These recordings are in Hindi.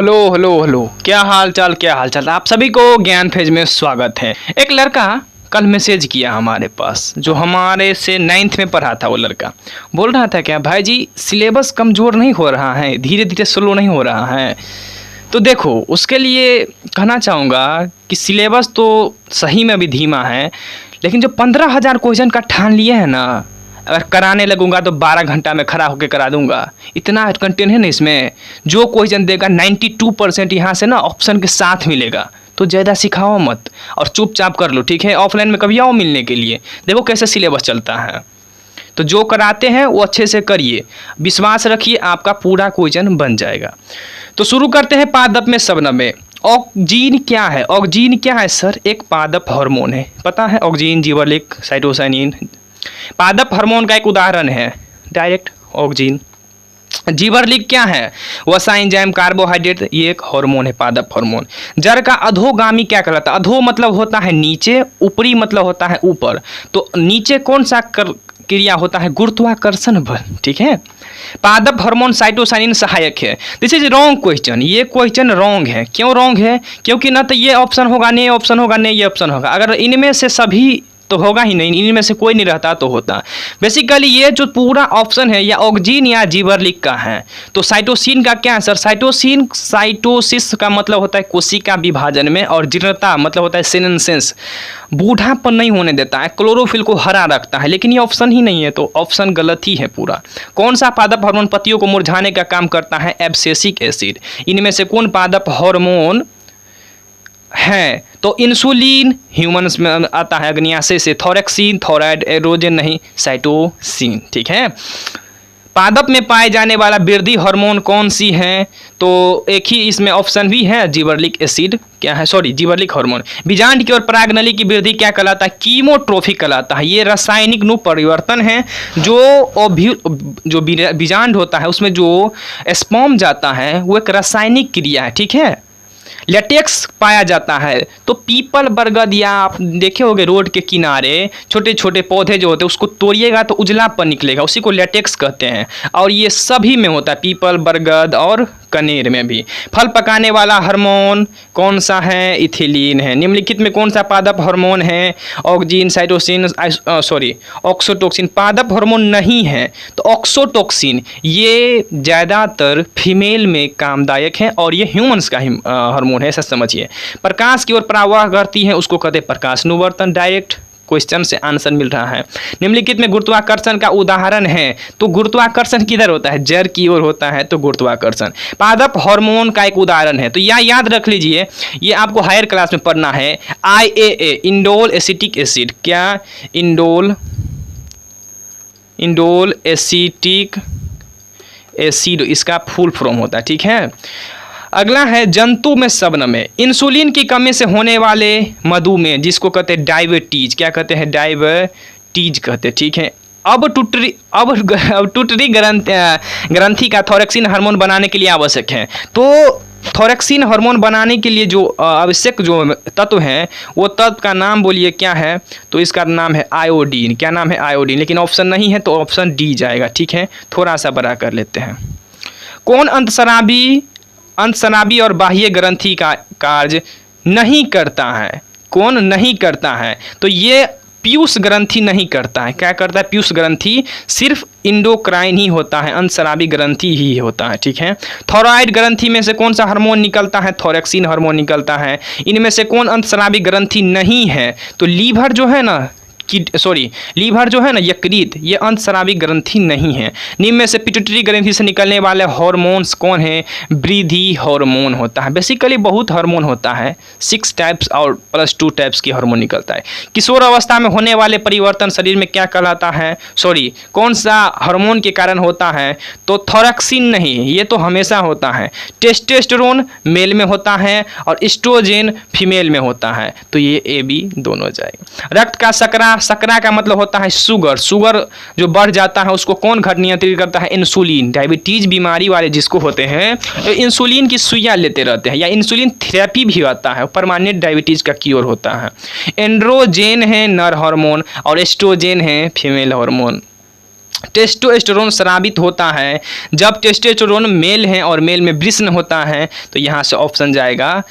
हेलो क्या हाल चाल आप सभी को ज्ञान फेज में स्वागत है। एक लड़का कल मैसेज किया हमारे पास, जो हमारे से 9th में पढ़ा था। वो लड़का बोल रहा था क्या भाई जी, सिलेबस कमज़ोर नहीं हो रहा है, धीरे धीरे स्लो नहीं हो रहा है। तो देखो, उसके लिए कहना चाहूँगा कि सिलेबस तो सही में अभी धीमा है, लेकिन जो 15,000 क्वेश्चन का ठान लिए है ना, अगर कराने लगूंगा तो 12 घंटा में खड़ा होकर करा दूंगा। इतना कंटेंट है ना इसमें। जो क्वेश्चन देगा 92% यहाँ से ना ऑप्शन के साथ मिलेगा। तो ज़्यादा सिखाओ मत और चुपचाप कर लो, ठीक है। ऑफलाइन में कभी आओ मिलने के लिए, देखो कैसे सिलेबस चलता है। तो जो कराते हैं वो अच्छे से करिए, विश्वास रखिए, आपका पूरा क्वेश्चन बन जाएगा। तो शुरू करते हैं पादप में शबनम में। ऑक्जीन क्या है? ऑक्जीन क्या है सर? एक पादप हार्मोन है, पता है। ऑक्जीन, जिबरेलिक, साइटोसाइनिन पादप हार्मोन का एक उदाहरण है। Direct auxin. जिबरेलिक क्या है? वसा, एंजाइम, कार्बोहाइड्रेट, ये एक हार्मोन है, पादप हार्मोन। जड़ का अधोगामी क्या कहलाता है? अधो मतलब होता है नीचे, ऊपरी मतलब होता है ऊपर। तो नीचे कौन सा क्रिया होता है? गुरुत्वाकर्षण बल, ठीक है। पादप हार्मोन साइटोसाइनिन सहायक है। This is wrong question. ये क्वेश्चन रॉन्ग है। क्यों रॉन्ग है? क्योंकि ना तो ये ऑप्शन होगा, नहीं ऑप्शन होगा, नहीं ये ऑप्शन होगा। अगर इनमें से सभी तो होगा ही नहीं, इनमें से कोई नहीं रहता तो होता। बेसिकली ये जो पूरा ऑप्शन है या ऑक्जीन या जिबरेलिक का है। तो साइटोसिन का क्या है सर? साइटोसिन, साइटोसिस का मतलब होता है कोशिका विभाजन में, और जीर्णता मतलब होता है सेनेसेंस, बूढ़ापन नहीं होने देता है, क्लोरोफिल को हरा रखता है। लेकिन ये ऑप्शन ही नहीं है, तो ऑप्शन गलत ही है पूरा। कौन सा पादप हार्मोन पत्तियों को मुरझाने का काम करता है? Abscisic acid. इनमें से कौन पादप हार्मोन है? तो इंसुलिन ह्यूमंस में आता है अग्न्याशय से, थोरेक्सिन, थोराइड, एरोजन नहीं, साइटोसिन, ठीक है। पादप में पाए जाने वाला वृद्धि हार्मोन कौन सी है? तो एक ही इसमें ऑप्शन भी है, जिबरेलिक एसिड क्या है, सॉरी जिबरेलिक हार्मोन। बीजांड की और परागनली की वृद्धि क्या कहलाता है? कीमोट्रोफी कहलाता है। ये रासायनिक नु परिवर्तन है। जो बीजांड होता है उसमें जो स्पर्म जाता है वो एक रासायनिक क्रिया है, ठीक है। लेटेक्स पाया जाता है। तो पीपल, बरगद, या आप देखे होंगे रोड के किनारे छोटे छोटे पौधे जो होते हैं, उसको तोड़िएगा तो उजलापन निकलेगा, उसी को लेटेक्स कहते हैं। और ये सभी में होता है, पीपल, बरगद और कनेर में भी। फल पकाने वाला हार्मोन कौन सा है? इथिलीन है। निम्नलिखित में कौन सा पादप हार्मोन है? ऑक्जीन, साइटोसिन, ऑक्सोटोक्सिन पादप हार्मोन नहीं है। तो ऑक्सोटोक्सिन ये ज़्यादातर फीमेल में कामदायक है, और ये ह्यूमंस का ही हार्मोन है, ऐसा समझिए। प्रकाश की ओर प्रवाह करती है, उसको कहते हैं प्रकाशनुवर्तन। डायरेक्ट क्वेश्चन से आंसर मिल रहा है। निम्नलिखित में गुरुत्वाकर्षण का उदाहरण है। तो गुरुत्वाकर्षण किधर होता है? जड़ की ओर होता है, तो गुरुत्वाकर्षण। पादप हार्मोन का एक उदाहरण है। तो यह याद रख लीजिए, ये आपको हायर क्लास में पढ़ना है। IAA, indole acetic acid. क्या? इंडोल एसिटिक एसिड इसका फुल फॉर्म होता है, ठीक है। अगला है जंतु में शबनम में। इंसुलिन की कमी से होने वाले मधुमेह, जिसको कहते हैं डायबिटीज, क्या कहते हैं? डायबिटीज कहते हैं, ठीक है। अब टुटरी ग्रंथि का थोरेक्सिन हार्मोन बनाने के लिए आवश्यक है। तो थोरेक्सिन हार्मोन बनाने के लिए जो आवश्यक जो तत्व हैं, वो तत्व का नाम बोलिए क्या है? तो इसका नाम है आयोडीन। क्या नाम है? आयोडीन। लेकिन ऑप्शन नहीं है, तो ऑप्शन डी जाएगा, ठीक है। थोड़ा सा बड़ा कर लेते हैं। कौन अंतस्रावी और बाह्य ग्रंथि का कार्य नहीं करता है? कौन नहीं करता है? तो ये पीयूष ग्रंथि नहीं करता है। क्या करता है? पीयूष ग्रंथि सिर्फ इंडोक्राइन ही होता है, अंतस्रावी ग्रंथि ही होता है, ठीक है। थोराइड ग्रंथि में से कौन सा हार्मोन निकलता है? थोरेक्सिन हार्मोन निकलता है। इनमें से कौन अंतस्रावी ग्रंथि नहीं है? तो लीवर जो है ना, लीवर जो है ना, यकृत, ये अंतस्रावी ग्रंथि नहीं है। निम्न में से पिट्यूटरी ग्रंथि से निकलने वाले हार्मोन्स कौन है? वृद्धि हार्मोन होता है। बेसिकली बहुत हार्मोन होता है, 6 टाइप्स और +2 टाइप्स की हार्मोन निकलता है। किशोर अवस्था में होने वाले परिवर्तन शरीर में क्या कहलाता है? कौन सा हार्मोन के कारण होता है? तो थोरेक्सिन नहीं, ये तो हमेशा होता है। टेस्टोस्टेरोन मेल में होता है और एस्ट्रोजन फीमेल में होता है। तो ये AB दोनों जाएगा। रक्त का शकरा का मतलब होता है शुगर जो बढ़ जाता है उसको कौन घर नियंत्रित करता है? इंसुलिन। डायबिटीज बीमारी वाले जिसको होते हैं तो इंसुलिन की सुइयां लेते रहते हैं, या इंसुलिन थेरेपी भी आता है, परमानेंट डायबिटीज का क्योर होता है। एंड्रोजेन है नर हार्मोन और एस्ट्रोजेन है फीमेल हार्मोन। टेस्टोस्टेरोन स्रावित होता है जब टेस्टोस्टेरोन मेल है और मेल में वृषण होता है। तो यहाँ से ऑप्शन जाएगा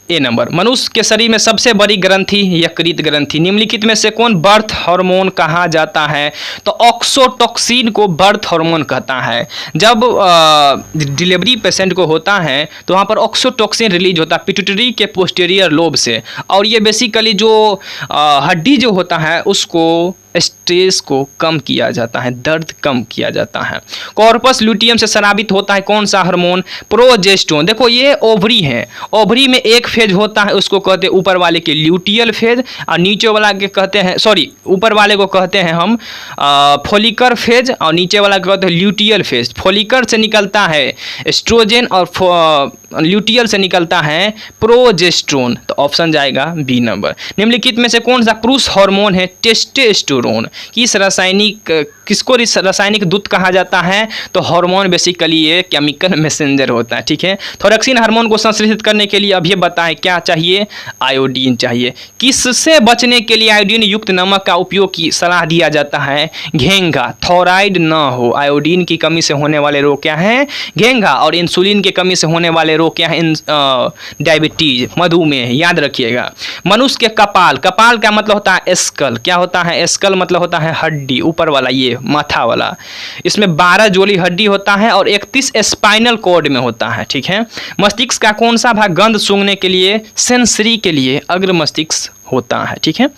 ए नंबर। मनुष्य के शरीर में सबसे बड़ी ग्रंथि यकृत ग्रंथि। निम्नलिखित में से कौन बर्थ हार्मोन कहा जाता है? तो ऑक्सीटोसिन को बर्थ हार्मोन कहता है। जब डिलीवरी पेशेंट को होता है तो वहाँ पर ऑक्सीटोसिन रिलीज होता है पिट्यूटरी के पोस्टीरियर लोब से, और ये बेसिकली जो हड्डी जो होता है उसको स्ट्रेस को कम किया जाता है, दर्द कम किया जाता है। कॉर्पस ल्यूटियम से स्रावित होता है कौन सा हार्मोन? प्रोजेस्टेरोन। देखो ये ओवरी है, ओवरी में एक फेज होता है उसको कहते हैं ऊपर वाले के ल्यूटियल फेज, और नीचे वाला के कहते हैं ऊपर वाले को कहते हैं हम फोलिकर फेज, और नीचे वाला को कहते हैं ल्यूटियल फेज। फोलिकर से निकलता है एस्ट्रोजन और ल्यूटियल से निकलता है प्रोजेस्टेरोन। तो ऑप्शन जाएगा बी नंबर। निम्नलिखित में से कौन सा पुरुष हार्मोन है? टेस्टोस्टेरोन। किसको रासायनिक दूत कहा जाता है? तो हार्मोन बेसिकली ये केमिकल मैसेंजर होता है, ठीक है। थोरैक्सिन हार्मोन को संश्लेषित करने के लिए अब ये बताएं क्या चाहिए? आयोडीन चाहिए। किससे बचने के लिए आयोडीन युक्त नमक का उपयोग की सलाह दिया जाता है? घेंघा, थायराइड ना हो। आयोडीन की कमी से होने वाले रोग क्या हैं? घेंघा। और इंसुलिन की कमी से होने वाले रोग क्या है? डायबिटीज, मधुमेह, याद रखिएगा। मनुष्य के कपाल, कपाल का मतलब होता है स्कल। क्या होता है? स्कल मतलब होता है हड्डी, ऊपर वाला ये माथा वाला। इसमें 12 जोड़ी हड्डी होता है और 31 स्पाइनल कॉर्ड में होता है, ठीक है। मस्तिष्क का कौन सा भाग गंध सूंघने के लिए, सेंसरी के लिए अग्र मस्तिष्क होता है, ठीक है।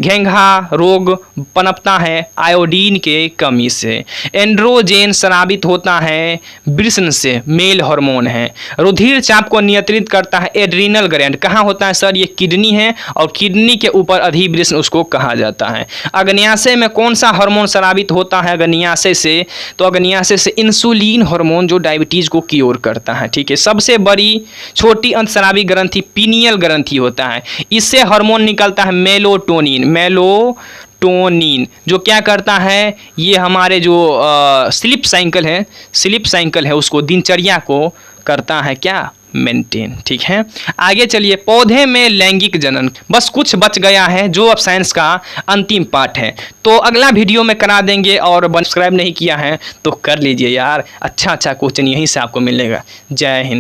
घेंघा रोग पनपता है आयोडीन के कमी से। एंड्रोजेन स्रावित होता है वृषण से, मेल हार्मोन है। रुधिर चाप को नियंत्रित करता है एड्रीनल ग्लैंड। कहाँ होता है सर? ये किडनी है, और किडनी के ऊपर अधिवृषण उसको कहा जाता है। अग्न्याशय में कौन सा हार्मोन स्रावित होता है अग्न्याशय से? तो अग्न्याशय से इंसुलिन हार्मोन जो डायबिटीज को क्योर करता है, ठीक है। सबसे बड़ी छोटी अंतस्रावी ग्रंथि पीनियल ग्रंथि होता है। इससे हार्मोन निकलता है मेलाटोनिन, जो क्या करता है? ये हमारे जो स्लीप साइकिल है उसको, दिनचर्या को करता है क्या? मेंटेन, ठीक है। आगे चलिए, पौधे में लैंगिक जनन। बस कुछ बच गया है जो अब साइंस का अंतिम पार्ट है, तो अगला वीडियो में करा देंगे। और सब्सक्राइब नहीं किया है तो कर लीजिए यार, अच्छा क्वेश्चन यहीं से आपको मिलेगा। जय हिंद।